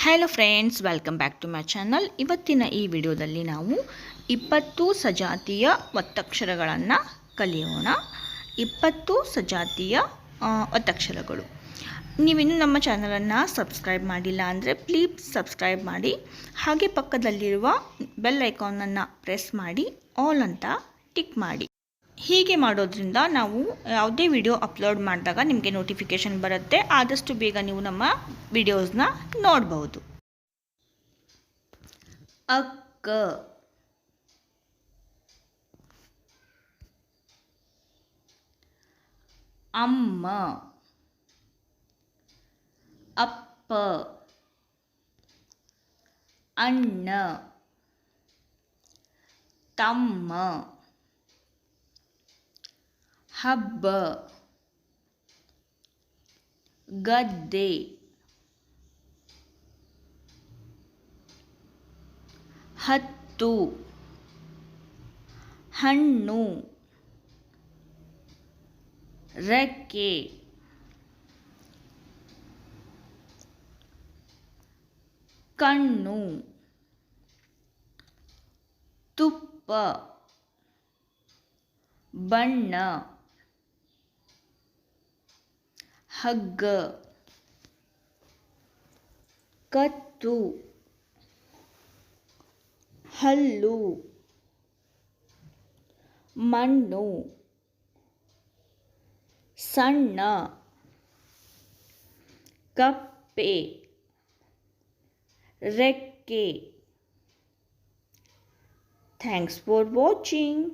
Hello friends, welcome back to my channel. ಇವತ್ತಿನ ಈ ವಿಡಿಯೋದಲ್ಲಿ ನಾವು 20 ಸಜಾತಿಯ ಒತ್ತಕ್ಷರಗಳನ್ನು ಕಲಿಯೋಣ. 20 ಸಜಾತಿಯ ಒತ್ತಕ್ಷರಗಳು. ನೀವಿನ್ನೂ ನಮ್ಮ ಚಾನಲನ್ನು ಸಬ್ಸ್ಕ್ರೈಬ್ ಮಾಡಿಲ್ಲ ಅಂದರೆ ಪ್ಲೀಸ್ ಸಬ್ಸ್ಕ್ರೈಬ್ ಮಾಡಿ. ಹಾಗೆ ಪಕ್ಕದಲ್ಲಿರುವ ಬೆಲ್ ಐಕಾನನ್ನು ಪ್ರೆಸ್ ಮಾಡಿ ಆಲ್ ಅಂತ ಟಿಕ್ ಮಾಡಿ. ಹೀಗೆ ಮಾಡೋದ್ರಿಂದ ನಾವು ಯಾವುದೇ ವಿಡಿಯೋ ಅಪ್ಲೋಡ್ ಮಾಡಿದಾಗ ನಿಮಗೆ ನೋಟಿಫಿಕೇಷನ್ ಬರುತ್ತೆ. ಆದಷ್ಟು ಬೇಗ ನೀವು ನಮ್ಮ ವಿಡಿಯೋಸ್ನ ನೋಡ್ಬೋದು. ಅಕ್ಕ, ಅಮ್ಮ, ಅಪ್ಪ, ಅಣ್ಣ, ತಮ್ಮ, ಹಬ್ಬ, ಗದ್ದೆ, ಹತ್ತು, ಹಣ್ಣು, ರೆಕ್ಕೆ, ಕಣ್ಣು, ತುಪ್ಪ, ಬಣ್ಣ, ಹಗ್ಗ, ಕತ್ತು, ಹಲ್ಲು, ಮಣ್ಣು, ಸಣ್ಣ, ಕಪ್ಪೆ, ರೆಕ್ಕೆ. Thanks for watching.